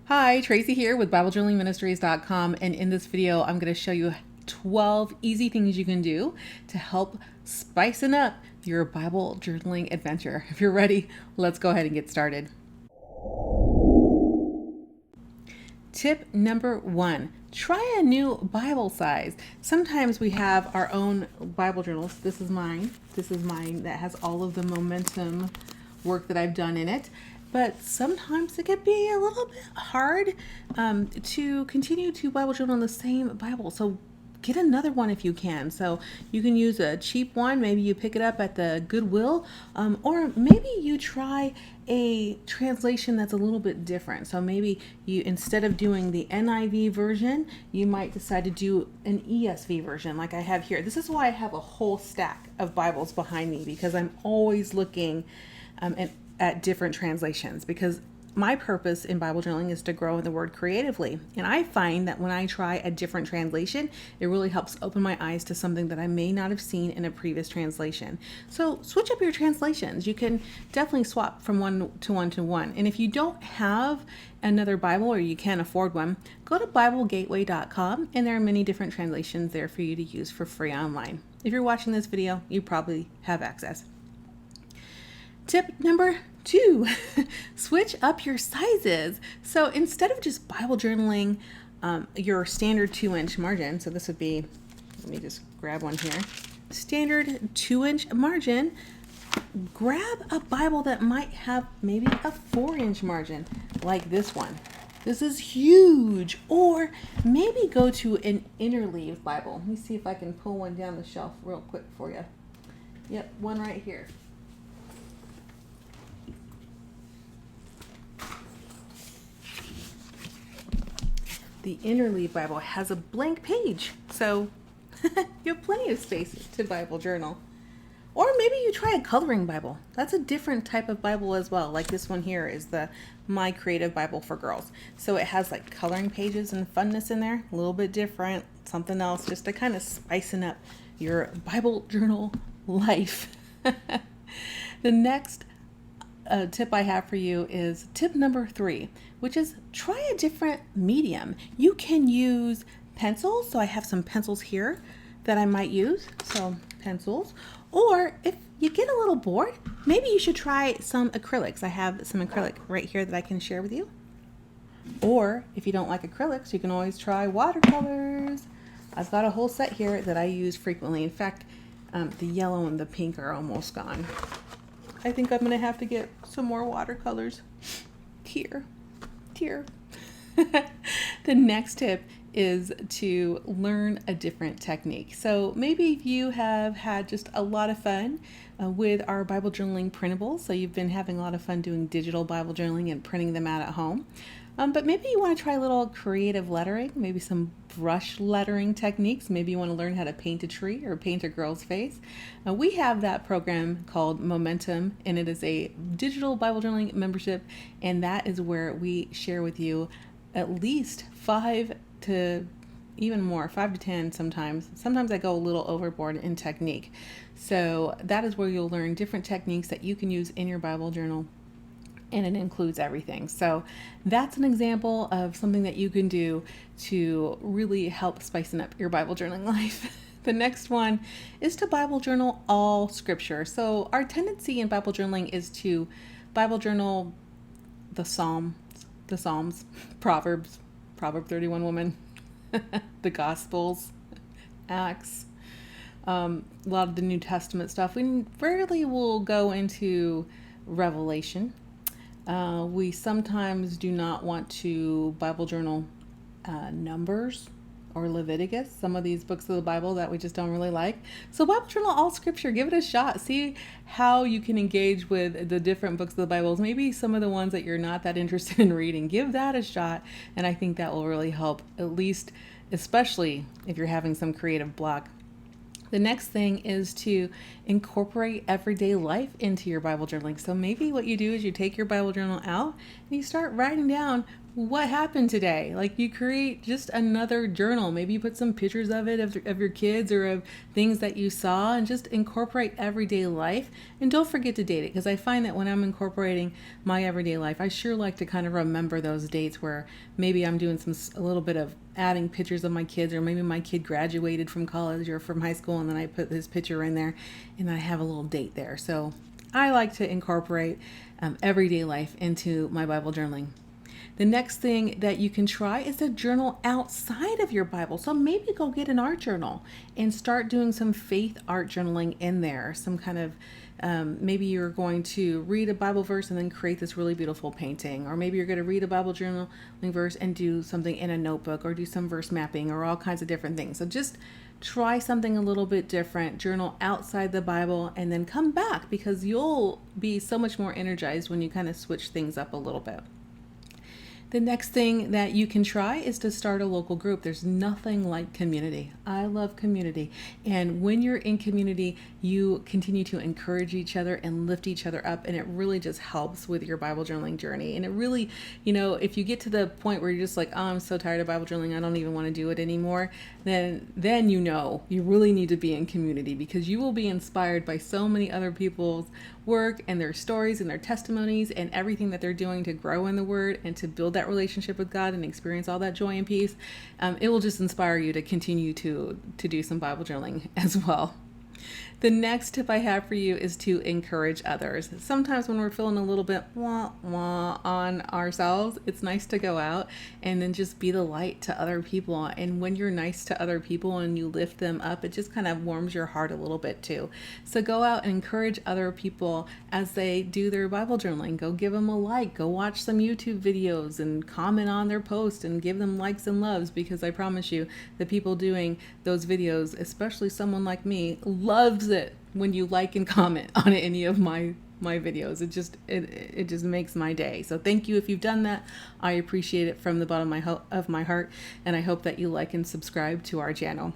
Hi, Tracy here with BibleJournalingMinistries.com, and in this video I'm going to show you 12 easy things you can do to help spicing up your Bible journaling adventure. If you're ready, let's go ahead and get started. Tip number 1, try a new Bible size. Sometimes we have our own Bible journals. This is mine. That has all of the momentum work that I've done in it. But sometimes it can be a little bit hard to continue to Bible journal in the same Bible. So get another one if you can. So you can use a cheap one. Maybe you pick it up at the Goodwill, or maybe you try a translation that's a little bit different. So maybe you, instead of doing the NIV version, you might decide to do an ESV version like I have here. This is why I have a whole stack of Bibles behind me, because I'm always looking at different translations, because my purpose in Bible journaling is to grow in the Word creatively. And I find that when I try a different translation, it really helps open my eyes to something that I may not have seen in a previous translation. So switch up your translations. You can definitely swap from one to one. And if you don't have another Bible or you can't afford one, go to BibleGateway.com, and there are many different translations there for you to use for free online. If you're watching this video, you probably have access. Tip number 2, switch up your sizes. So instead of just Bible journaling your standard 2-inch margin, so this would be, let me just grab one here, standard 2-inch margin, grab a Bible that might have maybe a 4-inch margin, like this one. This is huge. Or maybe go to an interleaved Bible. Let me see if I can pull one down the shelf real quick for you. Yep, one right here. The interleave Bible has a blank page, so you have plenty of space to Bible journal. Or maybe you try a coloring Bible. That's a different type of Bible as well. Like this one here is the My Creative Bible for Girls. So it has like coloring pages and funness in there, a little bit different, something else, just to kind of spicing up your Bible journal life. The next tip I have for you is tip number 3, which is try a different medium. You can use pencils. So I have some pencils here that I might use. So pencils. Or if you get a little bored, maybe you should try some acrylics. I have some acrylic right here that I can share with you. Or if you don't like acrylics, you can always try watercolors. I've got a whole set here that I use frequently. In fact, the yellow and the pink are almost gone. I think I'm going to have to get some more watercolors. Here. The next tip is to learn a different technique. So maybe you have had just a lot of fun with our Bible journaling printables. So you've been having a lot of fun doing digital Bible journaling and printing them out at home. But maybe you want to try a little creative lettering, maybe some brush lettering techniques. Maybe you want to learn how to paint a tree or paint a girl's face. We have that program called Momentum, and it is a digital Bible journaling membership, and that is where we share with you at least 5 to even more, 5 to 10 sometimes. Sometimes I go a little overboard in technique. So that is where you'll learn different techniques that you can use in your Bible journal, and it includes everything. So that's an example of something that you can do to really help spicing up your Bible journaling life. The next one is to Bible journal all scripture. So our tendency in Bible journaling is to Bible journal the Psalms, Proverbs, Proverb 31 woman, the Gospels, Acts, a lot of the New Testament stuff. We rarely will go into Revelation. We sometimes do not want to Bible journal Numbers or Leviticus, some of these books of the Bible that we just don't really like. So Bible journal all scripture, give it a shot. See how you can engage with the different books of the Bibles. Maybe some of the ones that you're not that interested in reading, give that a shot. And I think that will really help, at least, especially if you're having some creative block. The next thing is to incorporate everyday life into your Bible journaling. So maybe what you do is you take your Bible journal out and you start writing down what happened today. Like, you create just another journal. Maybe you put some pictures of it, of your kids, or of things that you saw, and just incorporate everyday life. And don't forget to date it, because I find that when I'm incorporating my everyday life, I sure like to kind of remember those dates where maybe I'm doing a little bit of adding pictures of my kids, or maybe my kid graduated from college or from high school, and then I put his picture in there and I have a little date there. So I like to incorporate everyday life into my Bible journaling. The next thing that you can try is a journal outside of your Bible. So maybe go get an art journal and start doing some faith art journaling in there. Some kind of, maybe you're going to read a Bible verse and then create this really beautiful painting. Or maybe you're going to read a Bible journaling verse and do something in a notebook, or do some verse mapping, or all kinds of different things. So just try something a little bit different, journal outside the Bible, and then come back, because you'll be so much more energized when you kind of switch things up a little bit. The next thing that you can try is to start a local group. There's nothing like community. I love community. And when you're in community, you continue to encourage each other and lift each other up. And it really just helps with your Bible journaling journey. And it really, if you get to the point where you're just like, oh, I'm so tired of Bible journaling, I don't even want to do it anymore, then you really need to be in community, because you will be inspired by so many other people's work and their stories and their testimonies and everything that they're doing to grow in the Word and to build that relationship with God and experience all that joy and peace. It will just inspire you to continue to do some Bible journaling as well. The next tip I have for you is to encourage others. Sometimes when we're feeling a little bit wah wah on ourselves, it's nice to go out and then just be the light to other people. And when you're nice to other people and you lift them up, it just kind of warms your heart a little bit too. So go out and encourage other people as they do their Bible journaling. Go give them a like, go watch some YouTube videos and comment on their post and give them likes and loves, because I promise you the people doing those videos, especially someone like me, loves it when you like and comment on any of my videos. It just makes my day. So thank you if you've done that. I appreciate it from the bottom of my heart, and I hope that you like and subscribe to our channel.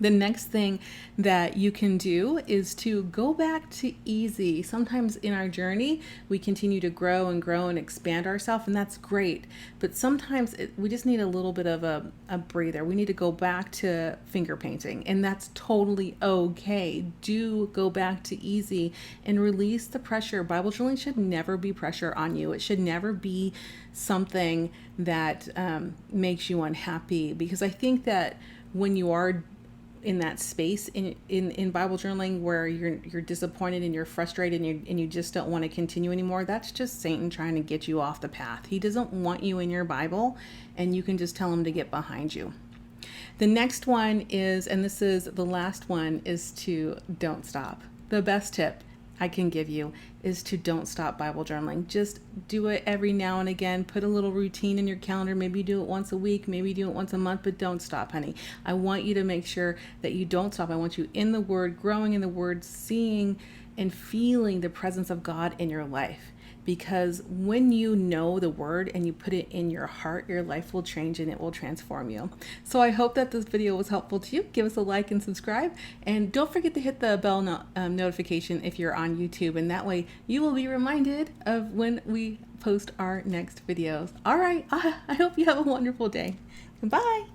The next thing that you can do is to go back to easy. Sometimes in our journey, we continue to grow and expand ourselves, and that's great. But sometimes we just need a little bit of a breather. We need to go back to finger painting, and that's totally okay. Do go back to easy and release the pressure. Bible journaling should never be pressure on you. It should never be something that makes you unhappy, because I think that when you are in that space in Bible journaling where you're disappointed and you're frustrated and you just don't want to continue anymore, that's just Satan trying to get you off the path. He doesn't want you in your Bible, and you can just tell him to get behind you. The next one is, and this is the last one, is to don't stop. The best tip I can give you is to don't stop Bible journaling. Just do it every now and again. Put a little routine in your calendar. Maybe do it once a week, maybe do it once a month, but don't stop, honey. I want you to make sure that you don't stop. I want you in the Word, growing in the Word, seeing and feeling the presence of God in your life. Because when you know the Word and you put it in your heart, your life will change and it will transform you. So I hope that this video was helpful to you. Give us a like and subscribe. And don't forget to hit the bell notification if you're on YouTube. And that way you will be reminded of when we post our next videos. All right. I hope you have a wonderful day. Bye.